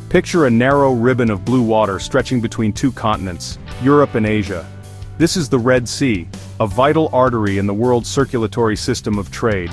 Picture a narrow ribbon of blue water stretching between two continents, Europe and Asia. This is the Red Sea, a vital artery in the world's circulatory system of trade.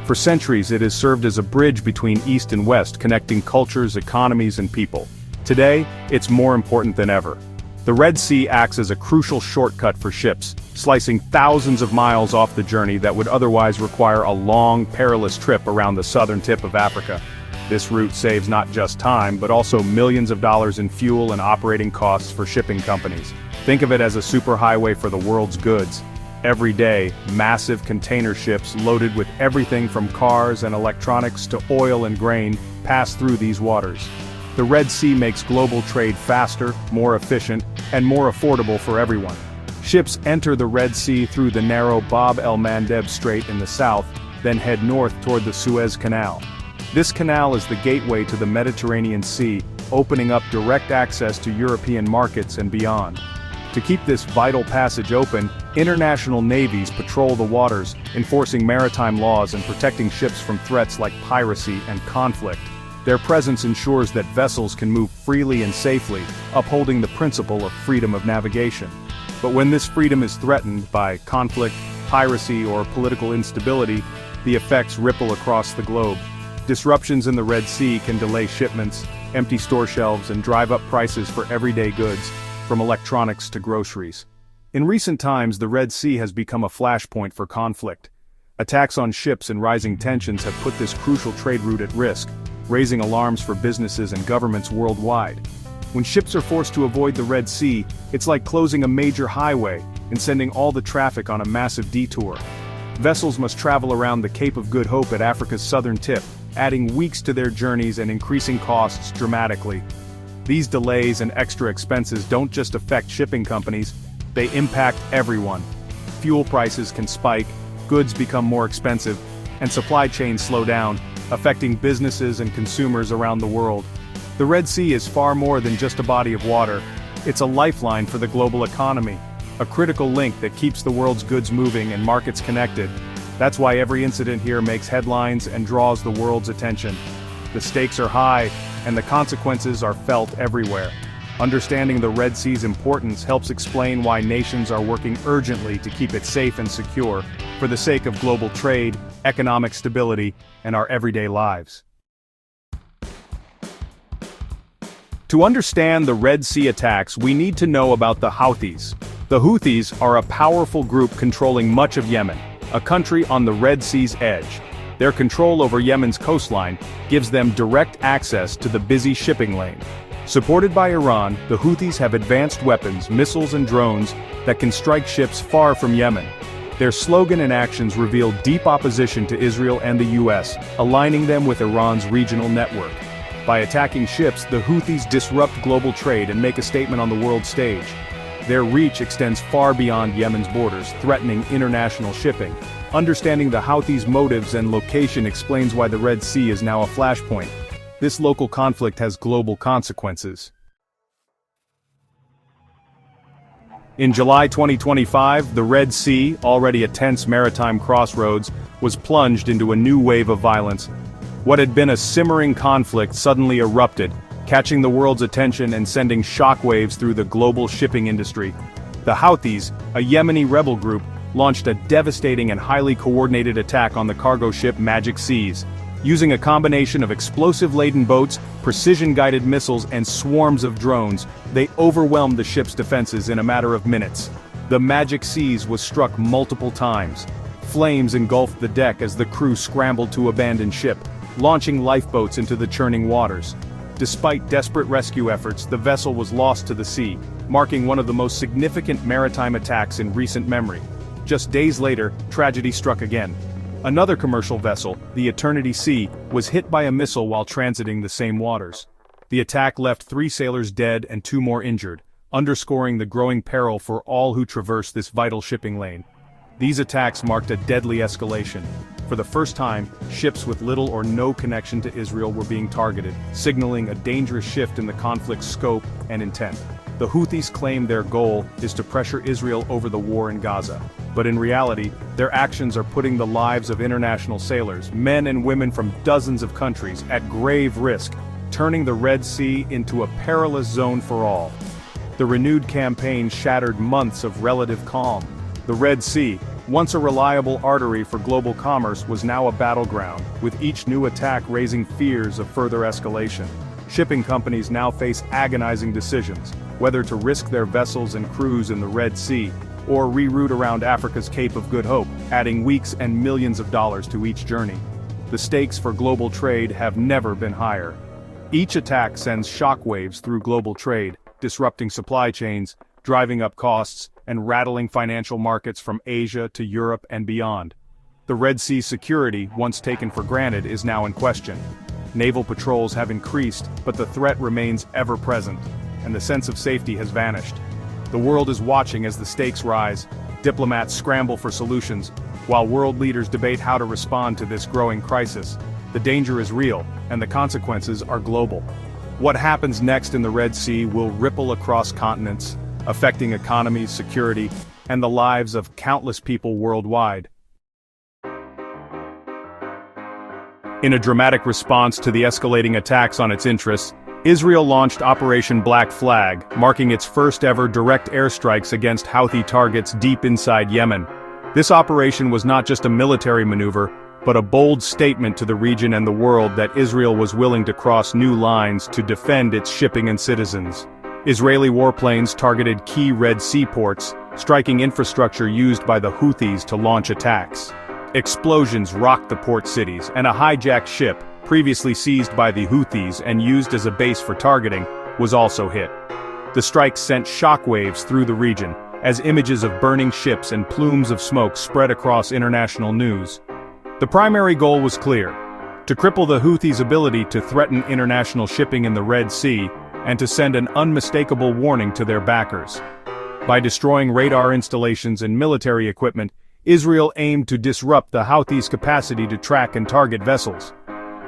For centuries it has served as a bridge between East and West, connecting cultures, economies and people. Today, it's more important than ever. The Red Sea acts as a crucial shortcut for ships, slicing thousands of miles off the journey that would otherwise require a long, perilous trip around the southern tip of Africa. This route saves not just time, but also millions of dollars in fuel and operating costs for shipping companies. Think of it as a superhighway for the world's goods. Every day, massive container ships loaded with everything from cars and electronics to oil and grain pass through these waters. The Red Sea makes global trade faster, more efficient, and more affordable for everyone. Ships enter the Red Sea through the narrow Bab el-Mandeb Strait in the south, then head north toward the Suez Canal. This canal is the gateway to the Mediterranean Sea, opening up direct access to European markets and beyond. To keep this vital passage open, international navies patrol the waters, enforcing maritime laws and protecting ships from threats like piracy and conflict. Their presence ensures that vessels can move freely and safely, upholding the principle of freedom of navigation. But when this freedom is threatened by conflict, piracy, or political instability, the effects ripple across the globe. Disruptions in the Red Sea can delay shipments, empty store shelves, and drive up prices for everyday goods, from electronics to groceries. In recent times, the Red Sea has become a flashpoint for conflict. Attacks on ships and rising tensions have put this crucial trade route at risk, raising alarms for businesses and governments worldwide. When ships are forced to avoid the Red Sea, it's like closing a major highway and sending all the traffic on a massive detour. Vessels must travel around the Cape of Good Hope at Africa's southern tip, adding weeks to their journeys and increasing costs dramatically. These delays and extra expenses don't just affect shipping companies, they impact everyone. Fuel prices can spike, goods become more expensive, and supply chains slow down, affecting businesses and consumers around the world. The Red Sea is far more than just a body of water. It's a lifeline for the global economy, a critical link that keeps the world's goods moving and markets connected. That's why every incident here makes headlines and draws the world's attention. The stakes are high, and the consequences are felt everywhere. Understanding the Red Sea's importance helps explain why nations are working urgently to keep it safe and secure, for the sake of global trade, economic stability, and our everyday lives. To understand the Red Sea attacks, we need to know about the Houthis. The Houthis are a powerful group controlling much of Yemen, a country on the Red Sea's edge. Their control over Yemen's coastline gives them direct access to the busy shipping lane. Supported by Iran, the Houthis have advanced weapons, missiles and drones that can strike ships far from Yemen. Their slogan and actions reveal deep opposition to Israel and the US, aligning them with Iran's regional network. By attacking ships, the Houthis disrupt global trade and make a statement on the world stage. Their reach extends far beyond Yemen's borders, threatening international shipping. Understanding the Houthis' motives and location explains why the Red Sea is now a flashpoint. This local conflict has global consequences. In July 2025, the Red Sea, already a tense maritime crossroads, was plunged into a new wave of violence. What had been a simmering conflict suddenly erupted, catching the world's attention and sending shockwaves through the global shipping industry. The Houthis, a Yemeni rebel group, launched a devastating and highly coordinated attack on the cargo ship Magic Seas. Using a combination of explosive-laden boats, precision-guided missiles, and swarms of drones, they overwhelmed the ship's defenses in a matter of minutes. The Magic Seas was struck multiple times. Flames engulfed the deck as the crew scrambled to abandon ship, launching lifeboats into the churning waters. Despite desperate rescue efforts, the vessel was lost to the sea, marking one of the most significant maritime attacks in recent memory. Just days later, tragedy struck again. Another commercial vessel, the Eternity Sea, was hit by a missile while transiting the same waters. The attack left 3 sailors dead and 2 more injured, underscoring the growing peril for all who traverse this vital shipping lane. These attacks marked a deadly escalation. For the first time, ships with little or no connection to Israel were being targeted, signaling a dangerous shift in the conflict's scope and intent. The Houthis claim their goal is to pressure Israel over the war in Gaza. But in reality, their actions are putting the lives of international sailors, men and women from dozens of countries, at grave risk. turning the Red Sea into a perilous zone for all. The renewed campaign shattered months of relative calm. The Red Sea, once a reliable artery for global commerce, was now a battleground, with each new attack raising fears of further escalation. Shipping companies now face agonizing decisions, whether to risk their vessels and crews in the Red Sea, or reroute around Africa's Cape of Good Hope, adding weeks and millions of dollars to each journey. The stakes for global trade have never been higher. Each attack sends shockwaves through global trade, disrupting supply chains, driving up costs, and rattling financial markets from Asia to Europe and beyond. The Red Sea security, once taken for granted, is now in question. Naval patrols have increased, but the threat remains ever present, and the sense of safety has vanished. The world is watching as the stakes rise. Diplomats scramble for solutions, while world leaders debate how to respond to this growing crisis. The danger is real, and the consequences are global. What happens next in the Red Sea will ripple across continents, affecting economies, security, and the lives of countless people worldwide. In a dramatic response to the escalating attacks on its interests, Israel launched Operation Black Flag, marking its first-ever direct airstrikes against Houthi targets deep inside Yemen. This operation was not just a military maneuver, but a bold statement to the region and the world that Israel was willing to cross new lines to defend its shipping and citizens. Israeli warplanes targeted key Red Sea ports, striking infrastructure used by the Houthis to launch attacks. Explosions rocked the port cities, and a hijacked ship, previously seized by the Houthis and used as a base for targeting, was also hit. The strikes sent shockwaves through the region, as images of burning ships and plumes of smoke spread across international news. The primary goal was clear: to cripple the Houthis' ability to threaten international shipping in the Red Sea, and to send an unmistakable warning to their backers. By destroying radar installations and military equipment, Israel aimed to disrupt the Houthis' capacity to track and target vessels.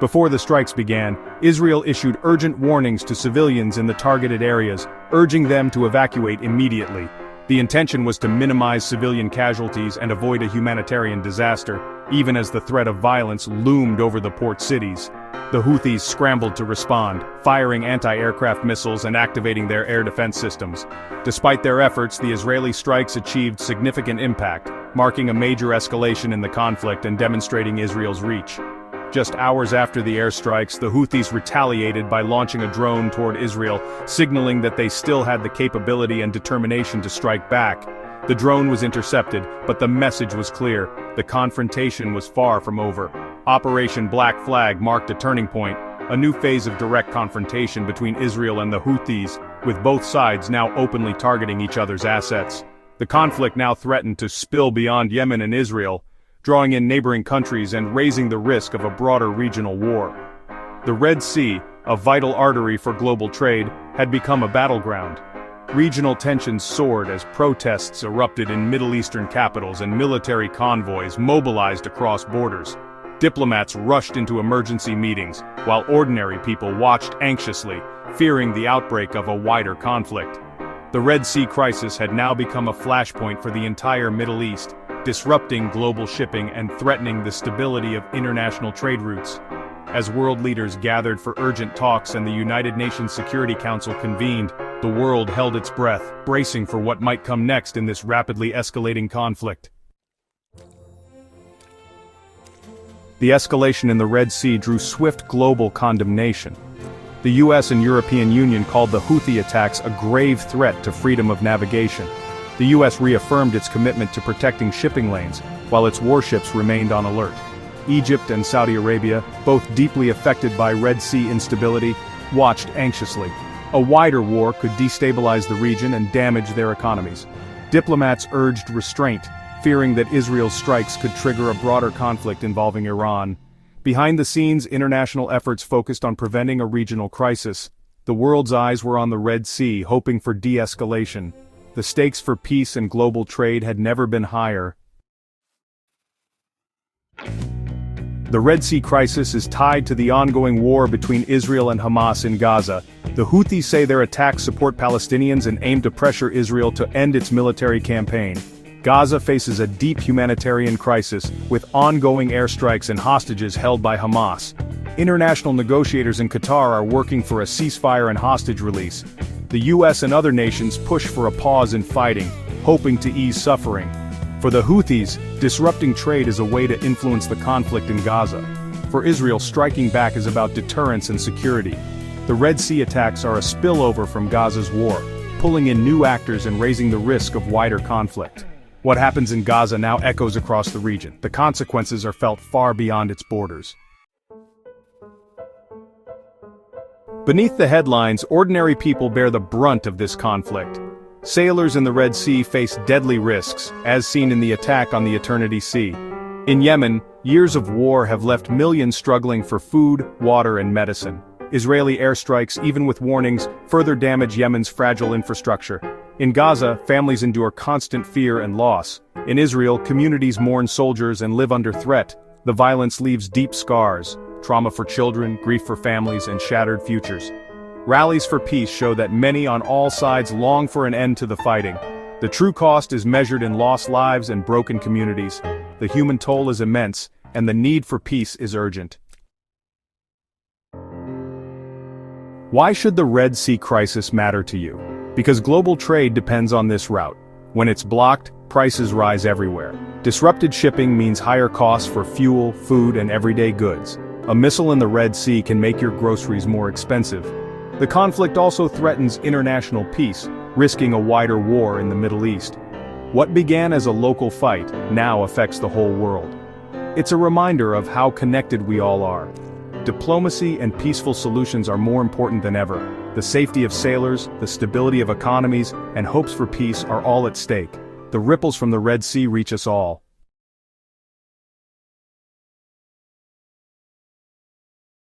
Before the strikes began, Israel issued urgent warnings to civilians in the targeted areas, urging them to evacuate immediately. The intention was to minimize civilian casualties and avoid a humanitarian disaster, even as the threat of violence loomed over the port cities. The Houthis scrambled to respond, firing anti-aircraft missiles and activating their air defense systems. Despite their efforts, the Israeli strikes achieved significant impact, marking a major escalation in the conflict and demonstrating Israel's reach. Just hours after the airstrikes, the Houthis retaliated by launching a drone toward Israel, signaling that they still had the capability and determination to strike back. The drone was intercepted, but the message was clear: the confrontation was far from over. Operation Black Flag marked a turning point, a new phase of direct confrontation between Israel and the Houthis, with both sides now openly targeting each other's assets. The conflict now threatened to spill beyond Yemen and Israel, drawing in neighboring countries and raising the risk of a broader regional war. The Red Sea, a vital artery for global trade, had become a battleground. Regional tensions soared as protests erupted in Middle Eastern capitals and military convoys mobilized across borders. Diplomats rushed into emergency meetings, while ordinary people watched anxiously, fearing the outbreak of a wider conflict. The Red Sea crisis had now become a flashpoint for the entire Middle East, disrupting global shipping and threatening the stability of international trade routes. As world leaders gathered for urgent talks and the United Nations Security Council convened, the world held its breath, bracing for what might come next in this rapidly escalating conflict. The escalation in the Red Sea drew swift global condemnation. The US and European Union called the Houthi attacks a grave threat to freedom of navigation. The US reaffirmed its commitment to protecting shipping lanes, while its warships remained on alert. Egypt and Saudi Arabia, both deeply affected by Red Sea instability, watched anxiously. A wider war could destabilize the region and damage their economies. Diplomats urged restraint, fearing that Israel's strikes could trigger a broader conflict involving Iran. Behind the scenes, international efforts focused on preventing a regional crisis. The world's eyes were on the Red Sea, hoping for de-escalation. The stakes for peace and global trade had never been higher. The Red Sea crisis is tied to the ongoing war between Israel and Hamas in Gaza. The Houthis say their attacks support Palestinians and aim to pressure Israel to end its military campaign. Gaza faces a deep humanitarian crisis, with ongoing airstrikes and hostages held by Hamas. International negotiators in Qatar are working for a ceasefire and hostage release. The US and other nations push for a pause in fighting, hoping to ease suffering. For the Houthis, disrupting trade is a way to influence the conflict in Gaza. For Israel, striking back is about deterrence and security. The Red Sea attacks are a spillover from Gaza's war, pulling in new actors and raising the risk of wider conflict. What happens in Gaza now echoes across the region. The consequences are felt far beyond its borders. Beneath the headlines, ordinary people bear the brunt of this conflict. Sailors in the Red Sea face deadly risks, as seen in the attack on the Eternity Sea. In Yemen, years of war have left millions struggling for food, water, and medicine. Israeli airstrikes, even with warnings, further damage Yemen's fragile infrastructure. In Gaza, families endure constant fear and loss. In Israel, communities mourn soldiers and live under threat. The violence leaves deep scars. Trauma for children, grief for families, and shattered futures. Rallies for peace show that many on all sides long for an end to the fighting. The true cost is measured in lost lives and broken communities. The human toll is immense, and the need for peace is urgent. Why should the Red Sea crisis matter to you? Because global trade depends on this route. When it's blocked, prices rise everywhere. Disrupted shipping means higher costs for fuel, food, and everyday goods. A missile in the Red Sea can make your groceries more expensive. The conflict also threatens international peace, risking a wider war in the Middle East. What began as a local fight now affects the whole world. It's a reminder of how connected we all are. Diplomacy and peaceful solutions are more important than ever. The safety of sailors, the stability of economies, and hopes for peace are all at stake. The ripples from the Red Sea reach us all.